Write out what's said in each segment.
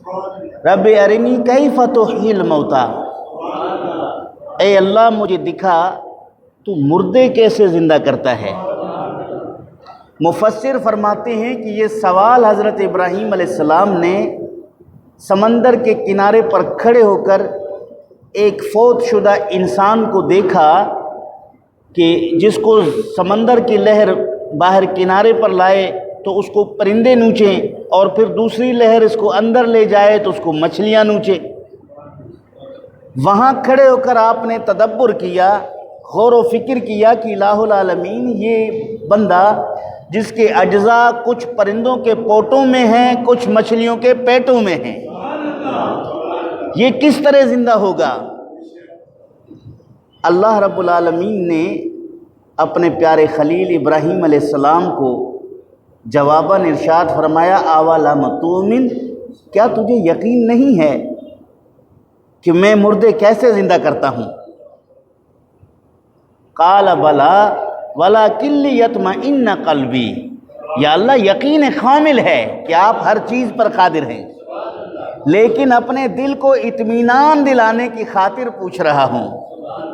رب ارنی کیف تحیی الموتی، اے اللہ مجھے دکھا تو مردے کیسے زندہ کرتا ہے۔ مفسر فرماتے ہیں کہ یہ سوال حضرت ابراہیم علیہ السلام نے سمندر کے کنارے پر کھڑے ہو کر ایک فوت شدہ انسان کو دیکھا کہ جس کو سمندر کی لہر باہر کنارے پر لائے تو اس کو پرندے نوچیں، اور پھر دوسری لہر اس کو اندر لے جائے تو اس کو مچھلیاں نوچیں۔ وہاں کھڑے ہو کر آپ نے تدبر کیا، غور و فکر کیا کہ الہ العالمین یہ بندہ جس کے اجزاء کچھ پرندوں کے پوٹوں میں ہیں، کچھ مچھلیوں کے پیٹوں میں ہیں، یہ کس طرح زندہ ہوگا؟ اللہ رب العالمین نے اپنے پیارے خلیل ابراہیم علیہ السلام کو جواباً ارشاد فرمایا اولم تؤمن، کیا تجھے یقین نہیں ہے کہ میں مردے کیسے زندہ کرتا ہوں؟ قال بلا ولکن لیطمئن قلبی، یا اللہ یقین کامل ہے کہ آپ ہر چیز پر قادر ہیں، لیکن اپنے دل کو اطمینان دلانے کی خاطر پوچھ رہا ہوں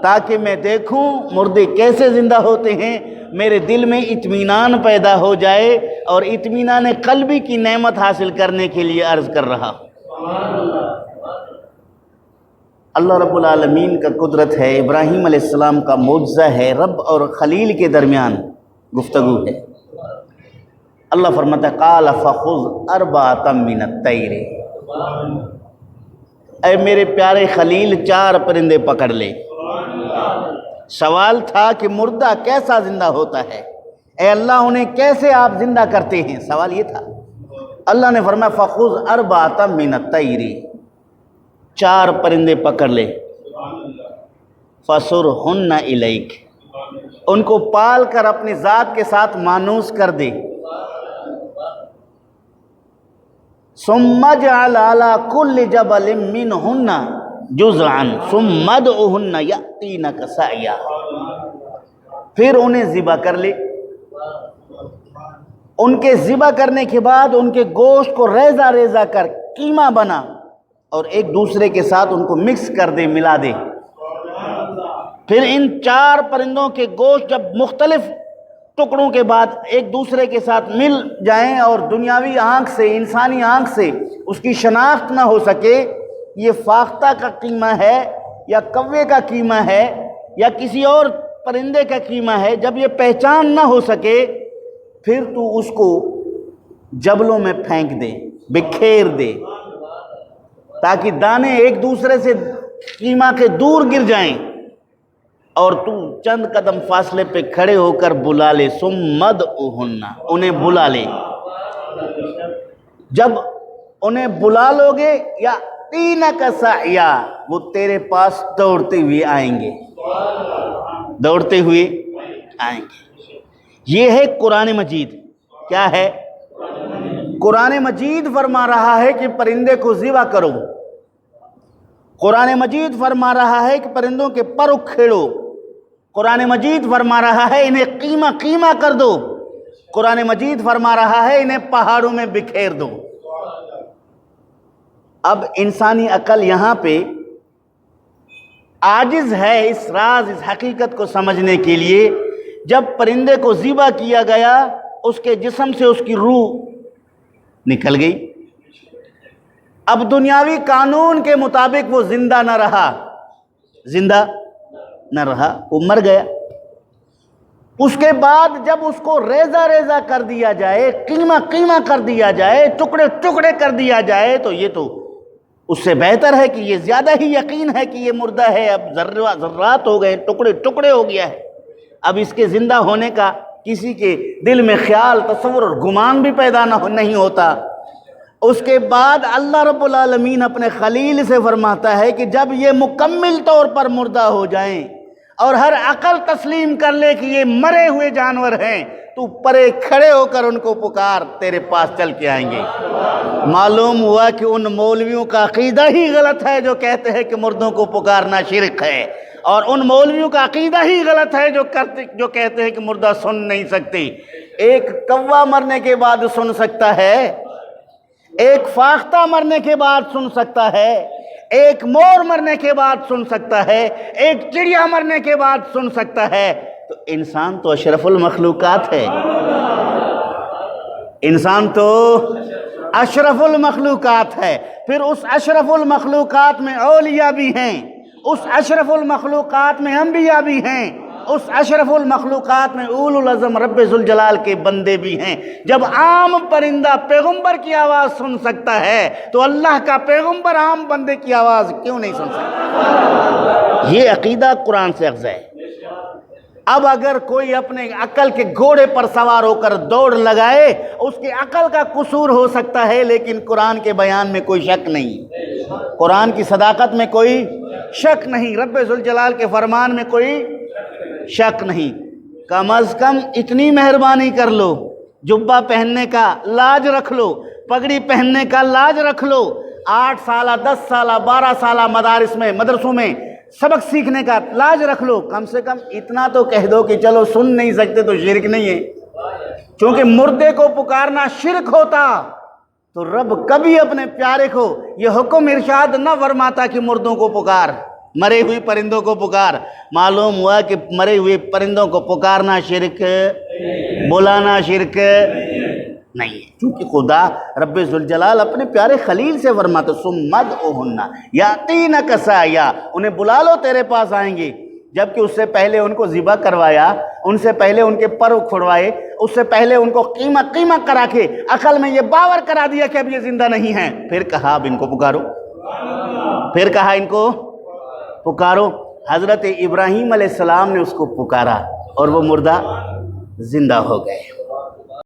تاکہ میں دیکھوں مردے کیسے زندہ ہوتے ہیں، میرے دل میں اطمینان پیدا ہو جائے، اور اطمینان قلبی کی نعمت حاصل کرنے کے لیے عرض کر رہا ہوں۔ اللہ رب العالمین کا قدرت ہے، ابراہیم علیہ السلام کا معجزہ ہے، رب اور خلیل کے درمیان گفتگو ہے۔ اللہ فرماتا ہے قال فخذ اربعۃ من الطیر، اے میرے پیارے خلیل 4 پرندے پکڑ لے۔ سوال تھا کہ مردہ کیسا زندہ ہوتا ہے، اے اللہ انہیں کیسے آپ زندہ کرتے ہیں، سوال یہ تھا۔ اللہ نے فرمایا فخذ اربعۃ من الطیر، 4 پرندے پکڑ لے، فصرہن الیک، ان کو پال کر اپنی ذات کے ساتھ مانوس کر دے، ثم اجعل علی کل جبل منہن جزعا ثم ادعہن یأتینک سعیا، پھر انہیں ذبح کر لے، ان کے ذبح کرنے کے بعد ان کے گوشت کو ریزہ ریزہ کر قیمہ بنا، اور ایک دوسرے کے ساتھ ان کو مکس کر دے، ملا دے۔ پھر ان 4 پرندوں کے گوشت جب مختلف ٹکڑوں کے بعد ایک دوسرے کے ساتھ مل جائیں اور دنیاوی آنکھ سے، انسانی آنکھ سے اس کی شناخت نہ ہو سکے یہ فاختہ کا قیمہ ہے یا کوے کا قیمہ ہے یا کسی اور پرندے کا قیمہ ہے، جب یہ پہچان نہ ہو سکے پھر تو اس کو جبلوں میں پھینک دے، بکھیر دے، تاکہ دانے ایک دوسرے سے قیمہ کے دور گر جائیں، اور تو چند قدم فاصلے پہ کھڑے ہو کر بلا لے، ثم ادعہن، انہیں بلا لے۔ جب انہیں بلا لو گے یأتینک سعیا، وہ تیرے پاس دوڑتے ہوئے آئیں گے، دوڑتے ہوئے آئیں گے۔ یہ ہے قرآن مجید۔ کیا ہے؟ قرآن مجید فرما رہا ہے کہ پرندے کو ذبح کرو، قرآن مجید فرما رہا ہے کہ پرندوں کے پر اکھیڑو، قرآن مجید فرما رہا ہے انہیں قیمہ قیمہ کر دو، قرآن مجید فرما رہا ہے انہیں پہاڑوں میں بکھیر دو۔ اب انسانی عقل یہاں پہ عاجز ہے اس راز، اس حقیقت کو سمجھنے کے لیے۔ جب پرندے کو ذبح کیا گیا اس کے جسم سے اس کی روح نکل گئی، اب دنیاوی قانون کے مطابق وہ زندہ نہ رہا، زندہ نہ رہا، وہ مر گیا۔ اس کے بعد جب اس کو ریزہ ریزہ کر دیا جائے، قیمہ قیمہ کر دیا جائے، ٹکڑے ٹکڑے کر دیا جائے، تو یہ تو اس سے بہتر ہے کہ یہ زیادہ ہی یقین ہے کہ یہ مردہ ہے، اب ذرات ہو گئے، ٹکڑے ٹکڑے ہو گیا ہے، اب اس کے زندہ ہونے کا کسی کے دل میں خیال، تصور اور گمان بھی پیدا نہیں ہوتا۔ اس کے بعد اللہ رب العالمین اپنے خلیل سے فرماتا ہے کہ جب یہ مکمل طور پر مردہ ہو جائیں اور ہر عقل تسلیم کر لے کہ یہ مرے ہوئے جانور ہیں، تو پرے کھڑے ہو کر ان کو پکار، تیرے پاس چل کے آئیں گے۔ معلوم ہوا کہ ان مولویوں کا عقیدہ ہی غلط ہے جو کہتے ہیں کہ مردوں کو پکارنا شرک ہے، اور ان مولویوں کا عقیدہ ہی غلط ہے جو کہتے ہیں کہ مردہ سن نہیں سکتے۔ ایک کوا مرنے کے بعد سن سکتا ہے، ایک فاختہ مرنے کے بعد سن سکتا ہے، ایک مور مرنے کے بعد سن سکتا ہے، ایک چڑیا مرنے کے بعد سن سکتا ہے، تو انسان تو اشرف المخلوقات ہے، انسان تو اشرف المخلوقات ہے۔ پھر اس اشرف المخلوقات میں اولیاء بھی ہیں، اس اشرف المخلوقات میں انبیاء بھی ہیں، اس اشرف المخلوقات میں اولو العزم رب ذوالجلال کے بندے بھی ہیں۔ جب عام پرندہ پیغمبر کی آواز سن سکتا ہے تو اللہ کا پیغمبر عام بندے کی آواز کیوں نہیں سن سکتا؟ یہ عقیدہ قرآن سے اخذ ہے۔ اب اگر کوئی اپنے عقل کے گھوڑے پر سوار ہو کر دوڑ لگائے، اس کی عقل کا قصور ہو سکتا ہے، لیکن قرآن کے بیان میں کوئی شک نہیں، قرآن کی صداقت میں کوئی شک نہیں، رب ذوالجلال کے فرمان میں کوئی شک نہیں۔ کم از کم اتنی مہربانی کر لو، جبہ پہننے کا لاج رکھ لو، پگڑی پہننے کا لاج رکھ لو، 8 سالہ 10 سالہ 12 سالہ مدارس میں مدرسوں میں سبق سیکھنے کا لاج رکھ لو، کم سے کم اتنا تو کہہ دو کہ چلو سن نہیں سکتے تو شرک نہیں ہے، چونکہ مردے کو پکارنا شرک ہوتا تو رب کبھی اپنے پیارے کو یہ حکم ارشاد نہ فرماتا کہ مردوں کو پکار، مرے ہوئے پرندوں کو پکار۔ معلوم ہوا کہ مرے ہوئے پرندوں کو پکارنا شرک، بلانا شرک نہیں ہے، کیونکہ خدا رب ذوالجلال اپنے پیارے خلیل سے فرماتا ثم ادعوہن یاتینک سعیا، انہیں بلا لو تیرے پاس آئیں گے، جبکہ اس سے پہلے ان کو ذبح کروایا، ان سے پہلے ان کے پر اکھڑوائے، اس سے پہلے ان کو قیمہ کرا کے عقل میں یہ باور کرا دیا کہ اب یہ زندہ نہیں ہیں، پھر کہا اب ان کو پکارو، پھر کہا ان کو پکارو۔ حضرت ابراہیم علیہ السلام نے اس کو پکارا اور وہ مردہ زندہ ہو گئے۔